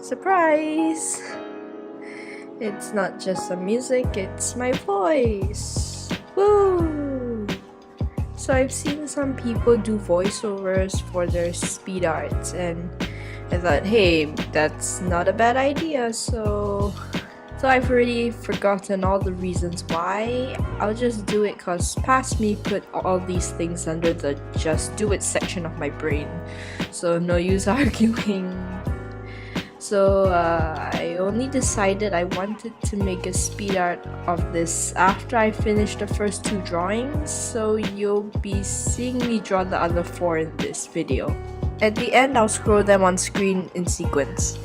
Surprise! It's not just some music, it's my voice! Woo! So I've seen some people do voiceovers for their Speedarts, and I thought, hey, that's not a bad idea, so I've already forgotten all the reasons why. I'll just do it cause past me put all these things under the just do it section of my brain, so no use arguing. So I only decided I wanted to make a Speedart of this after I finished the first 2 drawings, so you'll be seeing me draw the other 4 in this video. At the end, I'll scroll them on screen in sequence.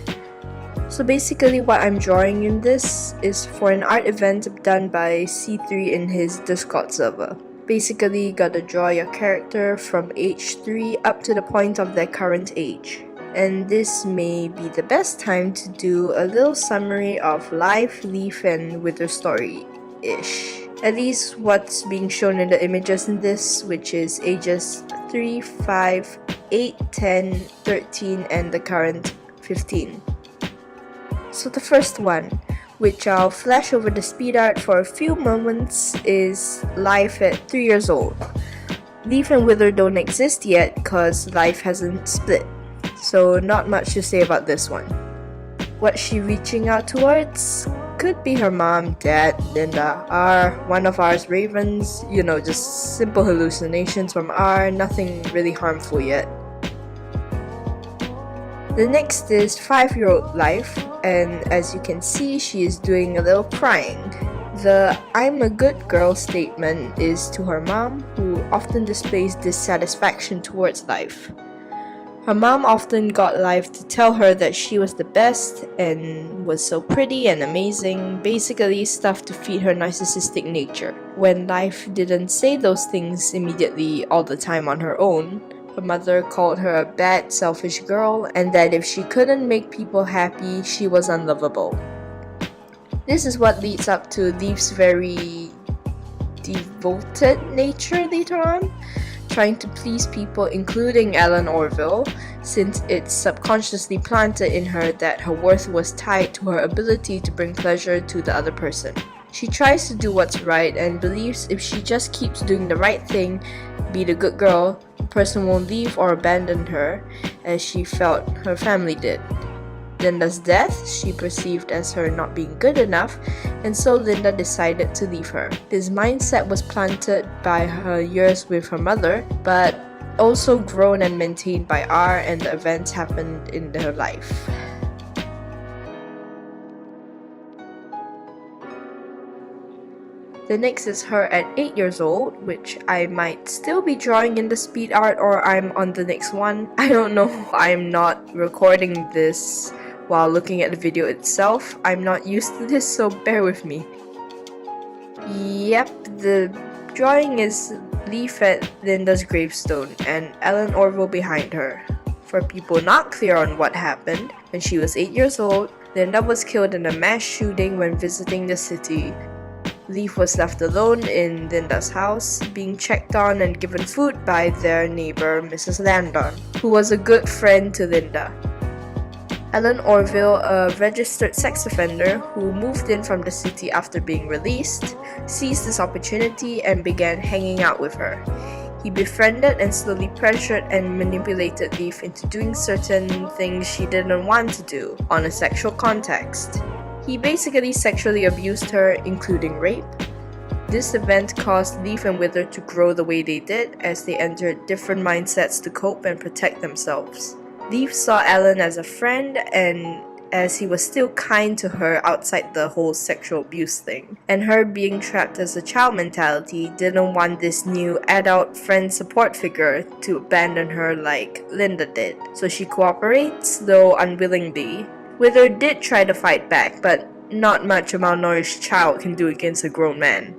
So basically what I'm drawing in this is for an art event done by C3 in his Discord server. Basically, gotta draw your character from age 3 up to the point of their current age. And this may be the best time to do a little summary of life, leaf, and wither story-ish. At least what's being shown in the images in this, which is ages 3, 5, 8, 10, 13, and the current 15. So the first one, which I'll flash over the Speedart for a few moments, is life at 3 years old. Leaf and wither don't exist yet because life hasn't split, so not much to say about this one. What's she reaching out towards? Could be her mom, dad, Linda, R, one of R's ravens, you know, just simple hallucinations from R, nothing really harmful yet. The next is 5-year-old life, and as you can see, she is doing a little crying. The "I'm a good girl" statement is to her mom, who often displays dissatisfaction towards life. Her mom often got life to tell her that she was the best and was so pretty and amazing, basically stuff to feed her narcissistic nature. When life didn't say those things immediately all the time on her own, her mother called her a bad, selfish girl, and that if she couldn't make people happy, she was unlovable. This is what leads up to Leaf's very devoted nature later on, trying to please people, including Ellen Orville, since it's subconsciously planted in her that her worth was tied to her ability to bring pleasure to the other person. She tries to do what's right and believes if she just keeps doing the right thing, be the good girl, the person won't leave or abandon her, as she felt her family did. Linda's death she perceived as her not being good enough, and so Linda decided to leave her. This mindset was planted by her years with her mother, but also grown and maintained by R, and the events happened in her life. The next is her at 8 years old, which I might still be drawing in the Speedart or I'm on the next one. I don't know. I'm not recording this while looking at the video itself. I'm not used to this, so bear with me. Yep, the drawing is Leaf at Linda's gravestone and Ellen Orville behind her. For people not clear on what happened, when she was 8 years old, Linda was killed in a mass shooting when visiting the city. Leaf was left alone in Linda's house, being checked on and given food by their neighbor, Mrs. Landon, who was a good friend to Linda. Ellen Orville, a registered sex offender who moved in from the city after being released, seized this opportunity and began hanging out with her. He befriended and slowly pressured and manipulated Leaf into doing certain things she didn't want to do on a sexual context. He basically sexually abused her, including rape. This event caused Leaf and Wither to grow the way they did as they entered different mindsets to cope and protect themselves. Leaf saw Ellen as a friend, and as he was still kind to her outside the whole sexual abuse thing. And her being trapped as a child mentality didn't want this new adult friend support figure to abandon her like Linda did. So she cooperates, though unwillingly. Wither did try to fight back, but not much a malnourished child can do against a grown man.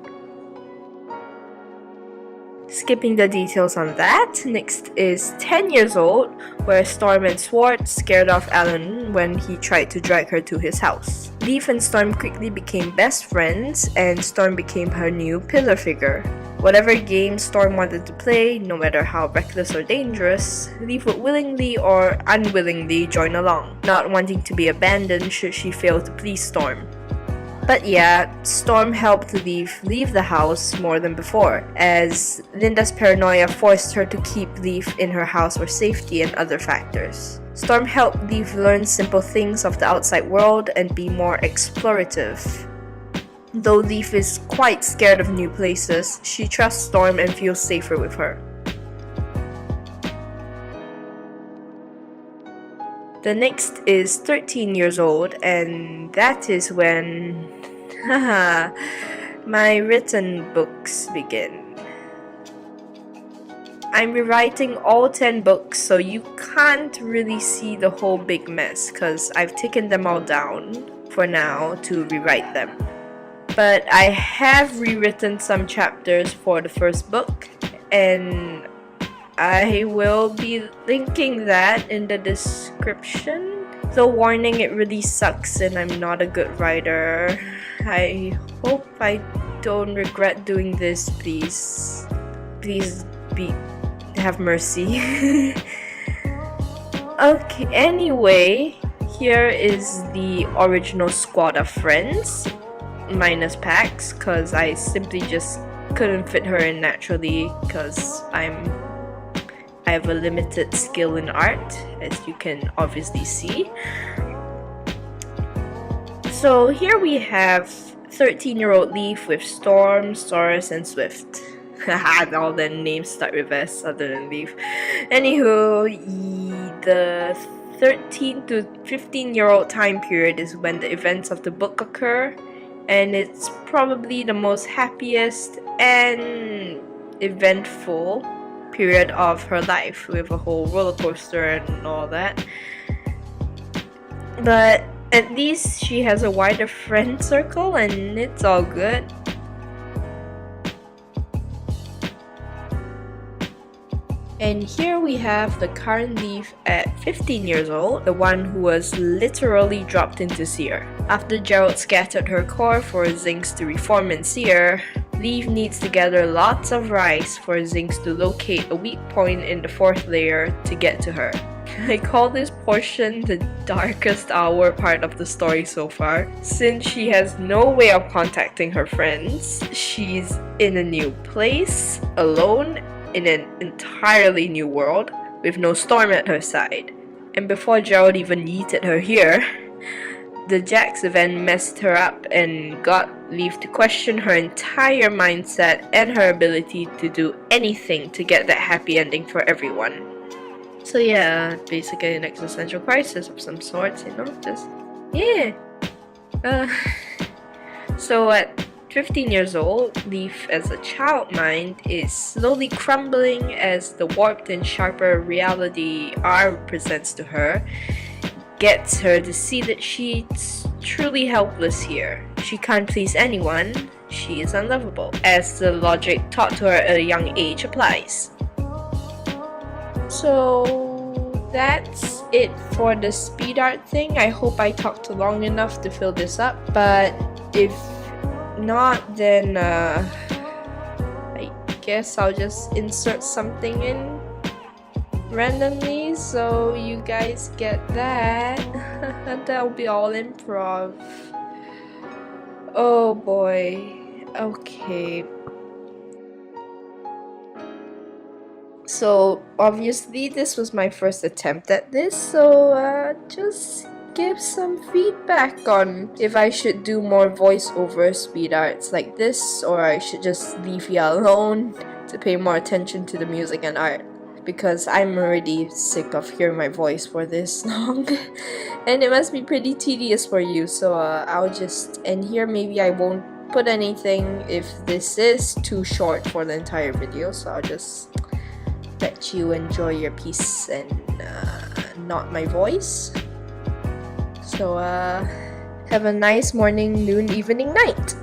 Skipping the details on that, next is 10 years old, where Storm and Swart scared off Alan when he tried to drag her to his house. Leaf and Storm quickly became best friends, and Storm became her new pillar figure. Whatever game Storm wanted to play, no matter how reckless or dangerous, Leaf would willingly or unwillingly join along, not wanting to be abandoned should she fail to please Storm. But yeah, Storm helped Leaf leave the house more than before, as Linda's paranoia forced her to keep Leaf in her house for safety and other factors. Storm helped Leaf learn simple things of the outside world and be more explorative. Though Leaf is quite scared of new places, she trusts Storm and feels safer with her. The next is 13 years old, and that is when my written books begin. I'm rewriting all 10 books, so you can't really see the whole big mess because I've taken them all down for now to rewrite them. But I have rewritten some chapters for the first book, and I will be linking that in the description. So warning, it really sucks and I'm not a good writer. I hope I don't regret doing this, please. Please have mercy. Okay, anyway, here is the original squad of friends, minus Pax, cause I simply just couldn't fit her in naturally, cause I have a limited skill in art, as you can obviously see. So here we have 13-year-old Leaf with Storm, Saurus, and Swift. All the names start with S other than Leaf. Anywho, the 13 to 15-year-old time period is when the events of the book occur, and it's probably the most happiest and eventful period of her life, with a whole roller coaster and all that. But at least she has a wider friend circle and it's all good. And here we have the current Leaf at 15 years old, the one who was literally dropped into Seer. After Gerald scattered her core for Zinx to reform in Seer, Leaf needs to gather lots of rice for Zinx to locate a weak point in the 4th layer to get to her. I call this portion the darkest hour part of the story so far, since she has no way of contacting her friends. She's in a new place, alone, in an entirely new world, with no Storm at her side. And before Gerald even yeeted her here, the Jax event messed her up and got Leaf to question her entire mindset and her ability to do anything to get that happy ending for everyone. So yeah, basically an existential crisis of some sorts, you know, just, yeah. So at 15 years old, Leaf as a child mind is slowly crumbling as the warped and sharper reality R presents to her gets her to see that she's truly helpless here. She can't please anyone, she is unlovable, as the logic taught to her at a young age applies. So that's it for the Speedart thing. I hope I talked long enough to fill this up, but if not, then I guess I'll just insert something in randomly so you guys get that. That'll be all improv. Oh boy. Okay. So obviously this was my first attempt at this, so just give some feedback on if I should do more voiceover speed arts like this, or I should just leave you alone to pay more attention to the music and art, because I'm already sick of hearing my voice for this long and it must be pretty tedious for you. So I'll just end here. Maybe I won't put anything if this is too short for the entire video, so I'll just let you enjoy your peace and not my voice. So have a nice morning, noon, evening, night.